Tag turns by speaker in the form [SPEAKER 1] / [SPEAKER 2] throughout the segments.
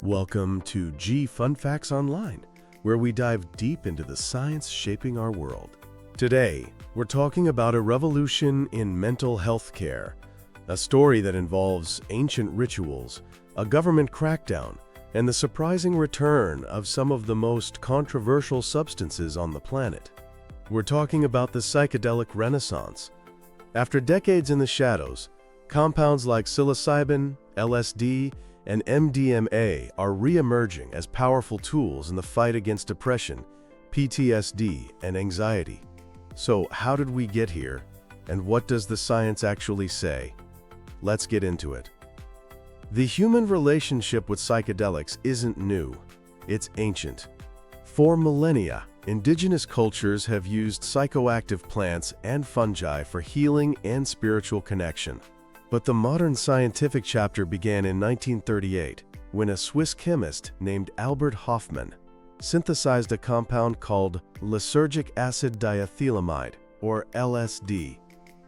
[SPEAKER 1] Welcome to G Fun Facts Online, where we dive deep into the science shaping our world. Today, we're talking about a revolution in mental health care, a story that involves ancient rituals, a government crackdown, and the surprising return of some of the most controversial substances on the planet. We're talking about the psychedelic renaissance. After decades in the shadows, compounds like psilocybin, LSD, and MDMA are re-emerging as powerful tools in the fight against depression, PTSD, and anxiety. So, how did we get here, and what does the science actually say? Let's get into it. The human relationship with psychedelics isn't new, it's ancient. For millennia, indigenous cultures have used psychoactive plants and fungi for healing and spiritual connection. But the modern scientific chapter began in 1938, when a Swiss chemist named Albert Hofmann synthesized a compound called lysergic acid diethylamide, or LSD.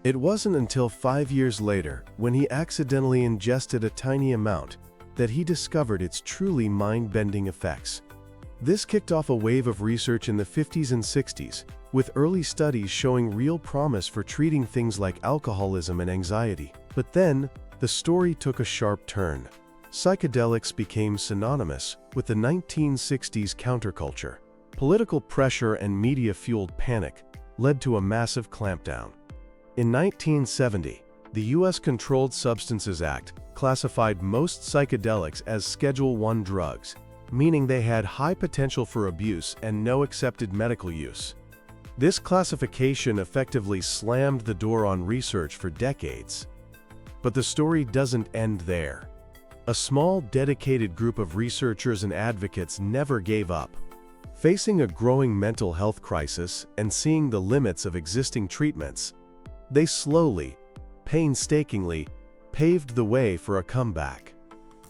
[SPEAKER 1] It wasn't until 5 years later, when he accidentally ingested a tiny amount, that he discovered its truly mind-bending effects. This kicked off a wave of research in the 50s and 60s, with early studies showing real promise for treating things like alcoholism and anxiety. But then, the story took a sharp turn. Psychedelics became synonymous with the 1960s counterculture. Political pressure and media-fueled panic led to a massive clampdown. In 1970, the U.S. Controlled Substances Act classified most psychedelics as Schedule I drugs, meaning they had high potential for abuse and no accepted medical use. This classification effectively slammed the door on research for decades. But the story doesn't end there. A small, dedicated group of researchers and advocates never gave up. Facing a growing mental health crisis and seeing the limits of existing treatments, they slowly, painstakingly, paved the way for a comeback.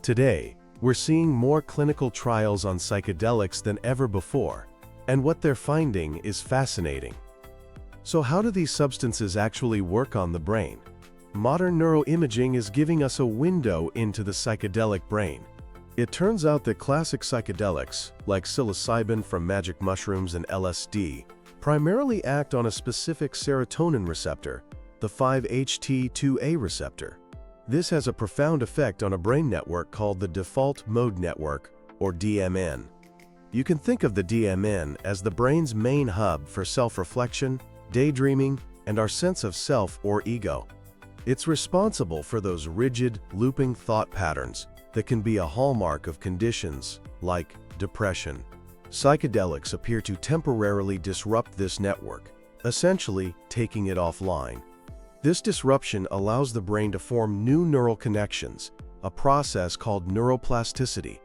[SPEAKER 1] Today, we're seeing more clinical trials on psychedelics than ever before, and what they're finding is fascinating. So how do these substances actually work on the brain? Modern neuroimaging is giving us a window into the psychedelic brain. It turns out that classic psychedelics, like psilocybin from magic mushrooms and LSD, primarily act on a specific serotonin receptor, the 5-HT2A receptor. This has a profound effect on a brain network called the default mode network, or DMN. You can think of the DMN as the brain's main hub for self-reflection, daydreaming, and our sense of self or ego. It's responsible for those rigid, looping thought patterns that can be a hallmark of conditions like depression. Psychedelics appear to temporarily disrupt this network, essentially taking it offline. This disruption allows the brain to form new neural connections, a process called neuroplasticity.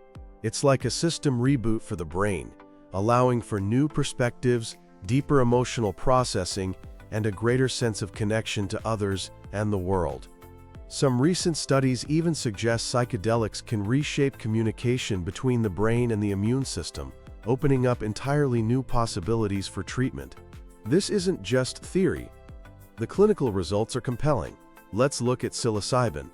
[SPEAKER 1] It's like a system reboot for the brain, allowing for new perspectives, deeper emotional processing, and a greater sense of connection to others and the world. Some recent studies even suggest psychedelics can reshape communication between the brain and the immune system, opening up entirely new possibilities for treatment. This isn't just theory. The clinical results are compelling. Let's look at psilocybin.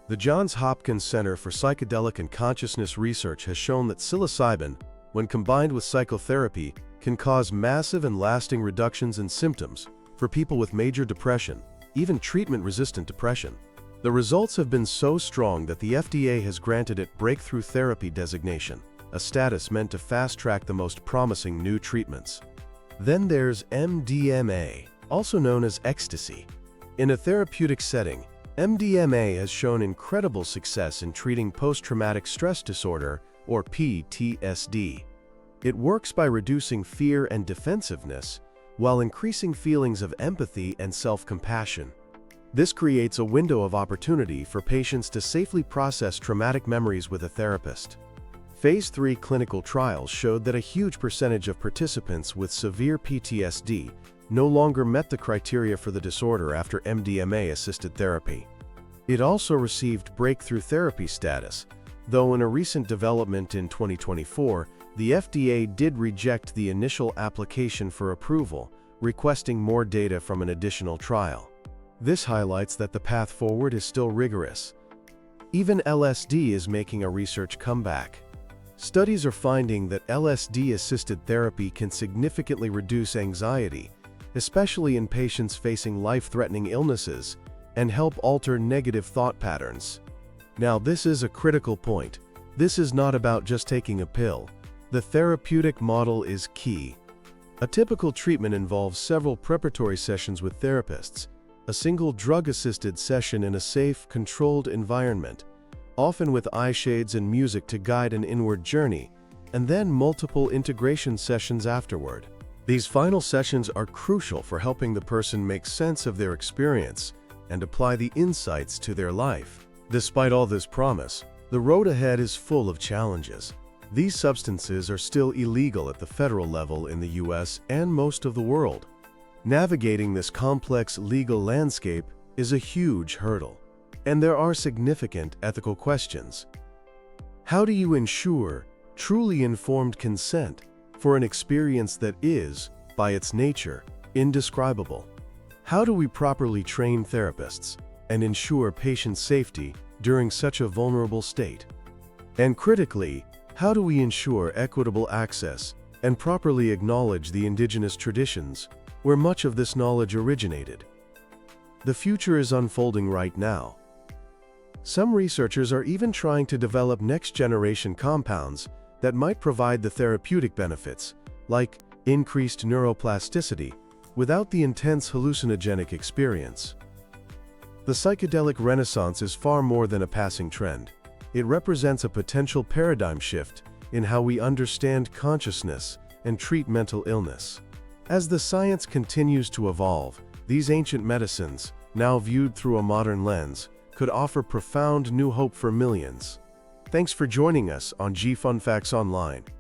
[SPEAKER 1] The Johns Hopkins Center for Psychedelic and Consciousness Research has shown that psilocybin, when combined with psychotherapy, can cause massive and lasting reductions in symptoms for people with major depression, even treatment-resistant depression. The results have been so strong that the FDA has granted it breakthrough therapy designation, a status meant to fast-track the most promising new treatments. Then there's MDMA, also known as ecstasy. In a therapeutic setting, MDMA has shown incredible success in treating post-traumatic stress disorder, or PTSD. It works by reducing fear and defensiveness, while increasing feelings of empathy and self-compassion. This creates a window of opportunity for patients to safely process traumatic memories with a therapist. Phase 3 clinical trials showed that a huge percentage of participants with severe PTSD no longer met the criteria for the disorder after MDMA-assisted therapy. It also received breakthrough therapy status, though in a recent development in 2024, the FDA did reject the initial application for approval, requesting more data from an additional trial. This highlights that the path forward is still rigorous. Even LSD is making a research comeback. Studies are finding that LSD-assisted therapy can significantly reduce anxiety, especially in patients facing life-threatening illnesses, and help alter negative thought patterns. Now, this is a critical point. This is not about just taking a pill. The therapeutic model is key. A typical treatment involves several preparatory sessions with therapists, a single drug-assisted session in a safe, controlled environment, often with eye shades and music to guide an inward journey, and then multiple integration sessions afterward. These final sessions are crucial for helping the person make sense of their experience and apply the insights to their life. Despite all this promise, the road ahead is full of challenges. These substances are still illegal at the federal level in the US and most of the world. Navigating this complex legal landscape is a huge hurdle, and there are significant ethical questions. How do you ensure truly informed consent for an experience that is, by its nature, indescribable? How do we properly train therapists and ensure patient safety during such a vulnerable state? And critically, how do we ensure equitable access and properly acknowledge the indigenous traditions where much of this knowledge originated? The future is unfolding right now. Some researchers are even trying to develop next-generation compounds that might provide the therapeutic benefits, like increased neuroplasticity, without the intense hallucinogenic experience. The psychedelic renaissance is far more than a passing trend. It represents a potential paradigm shift in how we understand consciousness and treat mental illness. As the science continues to evolve, these ancient medicines, now viewed through a modern lens, could offer profound new hope for millions. Thanks for joining us on Fun Facts Online.